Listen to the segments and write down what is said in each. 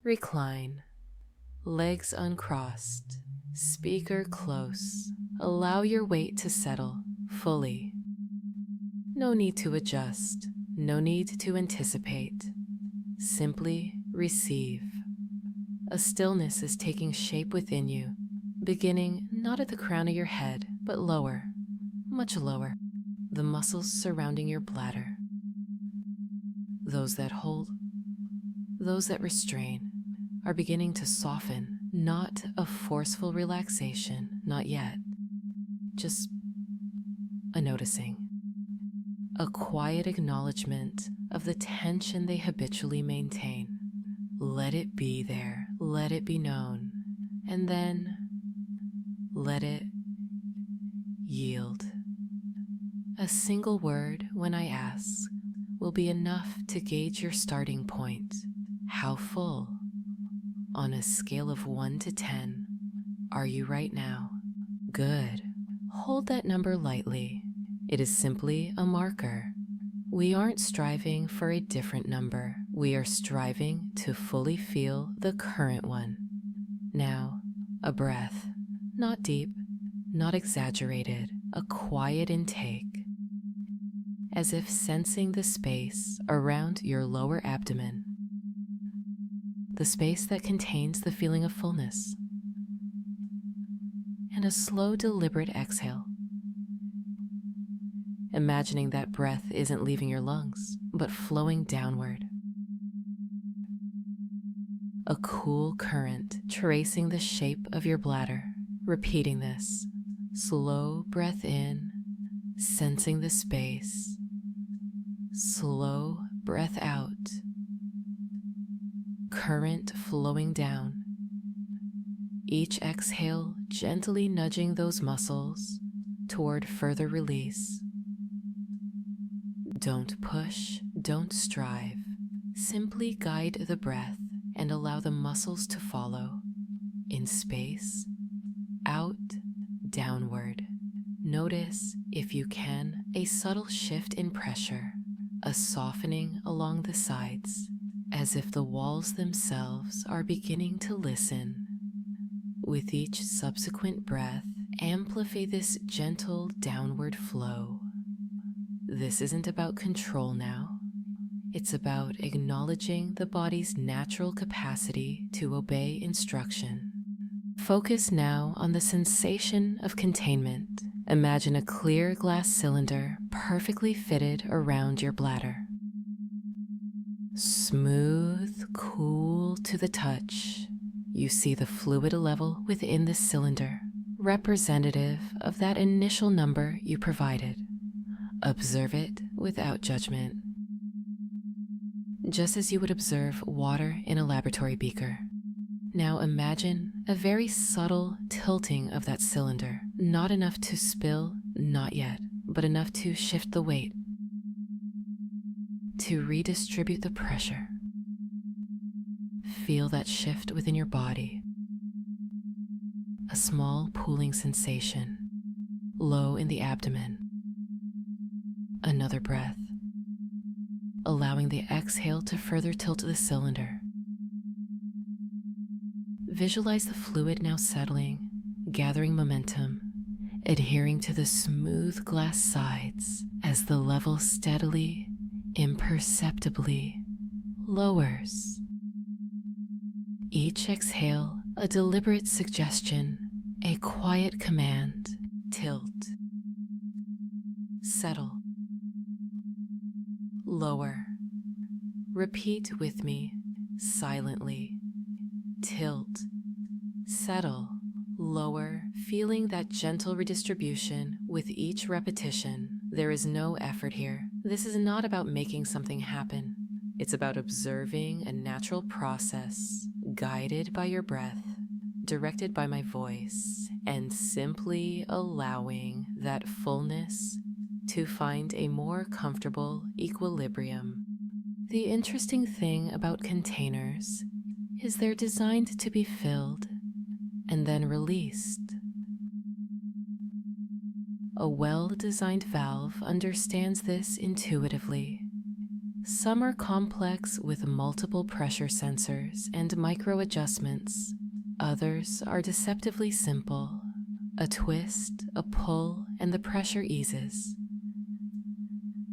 Recline, legs uncrossed, speaker close. Allow your weight to settle fully. No need to adjust, no need to anticipate. Simply receive. A stillness is taking shape within you, beginning not at the crown of your head, but lower, much lower, the muscles surrounding your bladder. Those that hold, those that restrain, are beginning to soften, not a forceful relaxation, not yet, just a noticing, a quiet acknowledgement of the tension they habitually maintain. Let it be there, let it be known, and then let it yield. A single word when I ask will be enough to gauge your starting point. How full, on a scale of 1 to 10, are you right now? Good. Hold that number lightly. It is simply a marker. We aren't striving for a different number. We are striving to fully feel the current one. Now, a breath. Not deep, not exaggerated, a quiet intake. As if sensing the space around your lower abdomen. The space that contains the feeling of fullness. And a slow, deliberate exhale. Imagining that breath isn't leaving your lungs, but flowing downward. A cool current tracing the shape of your bladder. Repeating this. Slow breath in, sensing the space. Slow breath out. Current flowing down. Each exhale gently nudging those muscles toward further release. Don't push, don't strive. Simply guide the breath and allow the muscles to follow. In space, out, downward. Notice, if you can, a subtle shift in pressure, a softening along the sides, as if the walls themselves are beginning to listen. With each subsequent breath, amplify this gentle downward flow. This isn't about control now. It's about acknowledging the body's natural capacity to obey instruction. Focus now on the sensation of containment. Imagine a clear glass cylinder perfectly fitted around your bladder. Smooth, cool to the touch. You see the fluid level within the cylinder, representative of that initial number you provided. Observe it without judgment, just as you would observe water in a laboratory beaker. Now imagine a very subtle tilting of that cylinder, not enough to spill, not yet, but enough to shift the weight, to redistribute the pressure. Feel that shift within your body. A small pooling sensation, low in the abdomen. Another breath, allowing the exhale to further tilt the cylinder. Visualize the fluid now settling, gathering momentum, adhering to the smooth glass sides as the level steadily, imperceptibly lowers. Each exhale, a deliberate suggestion, a quiet command. Tilt. Settle. Lower. Repeat with me, silently. Tilt. Settle. Lower, feeling that gentle redistribution with each repetition. There is no effort here. This is not about making something happen. It's about observing a natural process, guided by your breath, directed by my voice, and simply allowing that fullness to find a more comfortable equilibrium. The interesting thing about containers is they're designed to be filled and then released. A well-designed valve understands this intuitively. Some are complex with multiple pressure sensors and micro adjustments. Others are deceptively simple. A twist, a pull, and the pressure eases.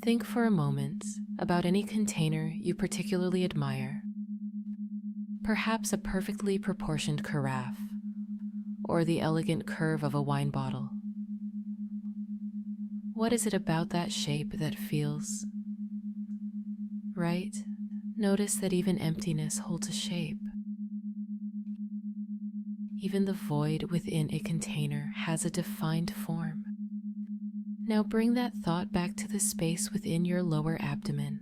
Think for a moment about any container you particularly admire. Perhaps a perfectly proportioned carafe, or the elegant curve of a wine bottle. What is it about that shape that feels right? Notice that even emptiness holds a shape. Even the void within a container has a defined form. Now bring that thought back to the space within your lower abdomen.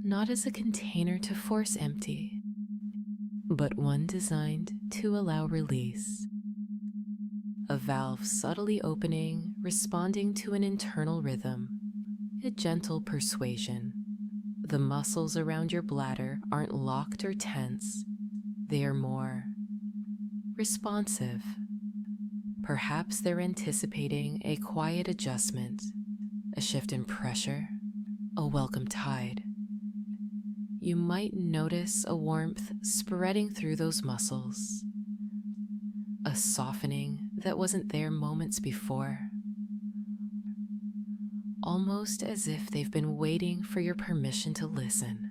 Not as a container to force empty, but one designed to allow release. A valve subtly opening, responding to an internal rhythm, a gentle persuasion. The muscles around your bladder aren't locked or tense. They are more responsive. Perhaps they're anticipating a quiet adjustment, a shift in pressure, a welcome tide. You might notice a warmth spreading through those muscles, a softening that wasn't there moments before, almost as if they've been waiting for your permission to listen.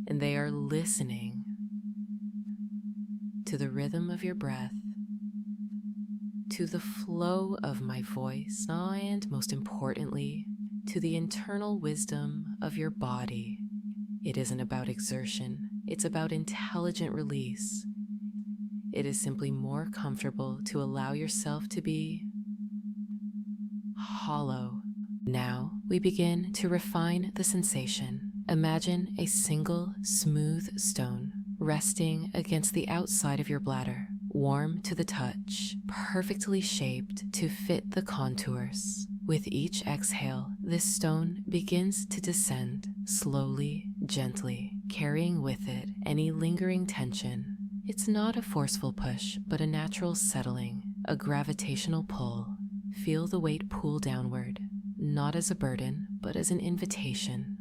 And they are listening to the rhythm of your breath, to the flow of my voice, and most importantly, to the internal wisdom of your body. It isn't about exertion, it's about intelligent release. It is simply more comfortable to allow yourself to be hollow. Now we begin to refine the sensation. Imagine a single smooth stone resting against the outside of your bladder, warm to the touch, perfectly shaped to fit the contours. With each exhale, this stone begins to descend slowly, gently, carrying with it any lingering tension. It's not a forceful push, but a natural settling, a gravitational pull. Feel the weight pull downward, not as a burden, but as an invitation.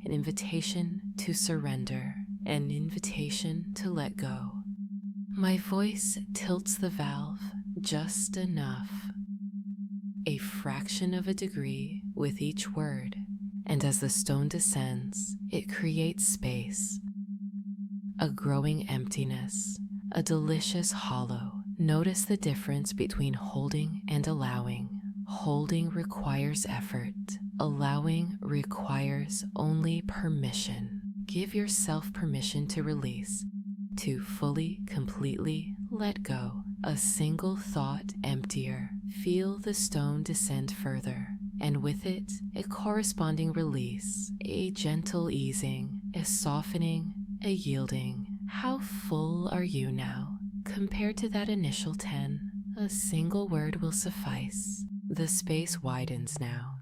An invitation to surrender, an invitation to let go. My voice tilts the valve just enough, a fraction of a degree with each word, and as the stone descends, it creates space, a growing emptiness, a delicious hollow. Notice the difference between holding and allowing. Holding requires effort. Allowing requires only permission. Give yourself permission to release, to fully, completely let go. A single thought emptier. Feel the stone descend further, and with it, a corresponding release, a gentle easing, a softening, a yielding. How full are you now? Compared to that initial 10, a single word will suffice. The space widens now.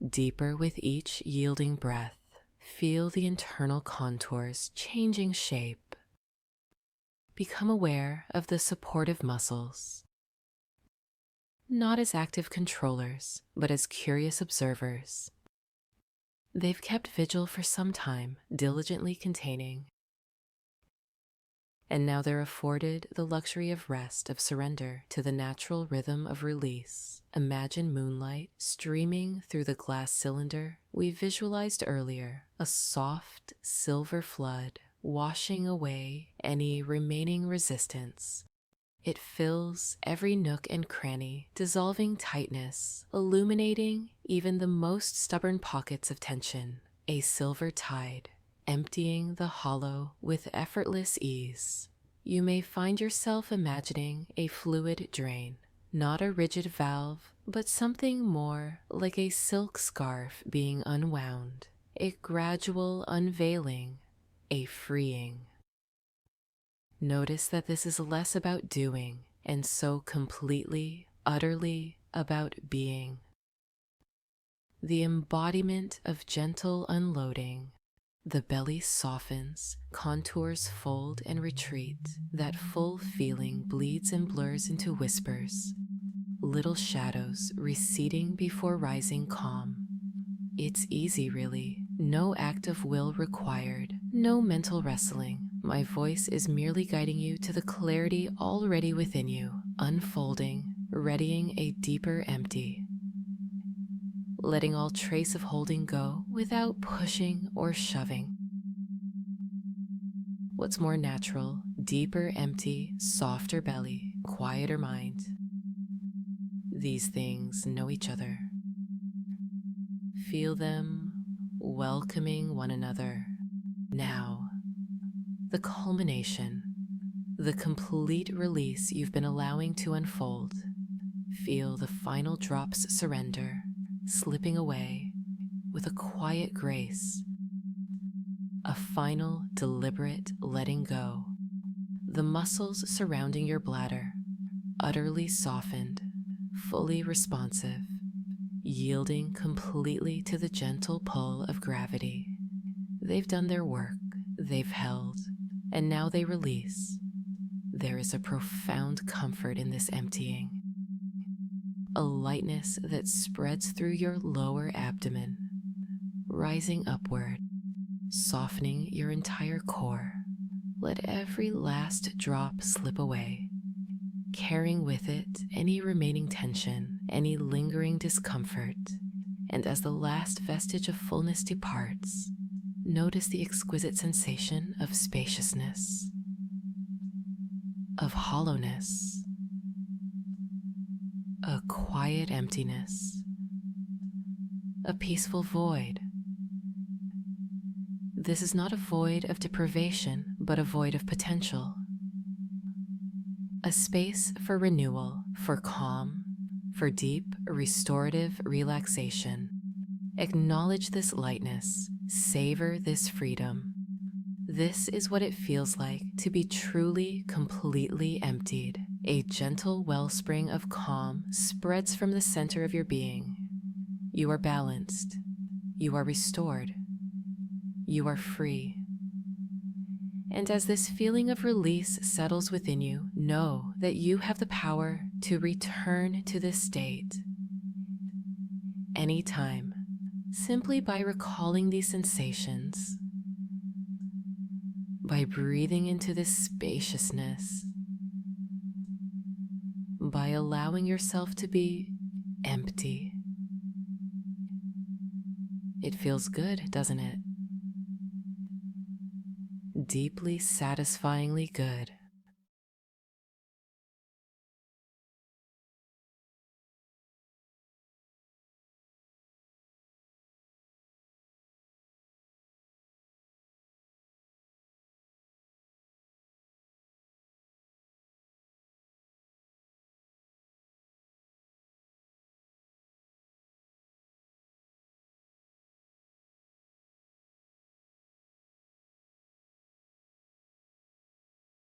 Deeper with each yielding breath, feel the internal contours changing shape. Become aware of the supportive muscles, not as active controllers, but as curious observers. They've kept vigil for some time, diligently containing, and now they're afforded the luxury of rest, of surrender to the natural rhythm of release. Imagine moonlight streaming through the glass cylinder we visualized earlier, a soft silver flood washing away any remaining resistance. It fills every nook and cranny, dissolving tightness, illuminating even the most stubborn pockets of tension. A silver tide, emptying the hollow with effortless ease. You may find yourself imagining a fluid drain, not a rigid valve, but something more like a silk scarf being unwound, a gradual unveiling, a freeing. Notice that this is less about doing and so completely, utterly about being. The embodiment of gentle unloading. The belly softens, contours fold and retreat. That full feeling bleeds and blurs into whispers. little shadows receding before rising calm. It's easy, really. No act of will required, no mental wrestling. My voice is merely guiding you to the clarity already within you, unfolding, readying a deeper empty. Letting all trace of holding go without pushing or shoving. What's more natural, deeper empty, softer belly, quieter mind. These things know each other. Feel them welcoming one another. Now, the culmination, the complete release you've been allowing to unfold. Feel the final drops surrender, slipping away with a quiet grace. A final, deliberate letting go. The muscles surrounding your bladder, utterly softened, fully responsive, yielding completely to the gentle pull of gravity. They've done their work, they've held, and now they release. There is a profound comfort in this emptying. A lightness that spreads through your lower abdomen, rising upward, softening your entire core. Let every last drop slip away, carrying with it any remaining tension, any lingering discomfort. And as the last vestige of fullness departs, notice the exquisite sensation of spaciousness, of hollowness, a quiet emptiness, a peaceful void. This is not a void of deprivation, but a void of potential. A space for renewal, for calm, for deep, restorative relaxation. Acknowledge this lightness, savor this freedom. This is what it feels like to be truly, completely emptied. A gentle wellspring of calm spreads from the center of your being. You are balanced. You are restored. You are free. And as this feeling of release settles within you, know that you have the power to return to this state anytime, simply by recalling these sensations, by breathing into this spaciousness, by allowing yourself to be empty. It feels good, doesn't it? Deeply satisfyingly good.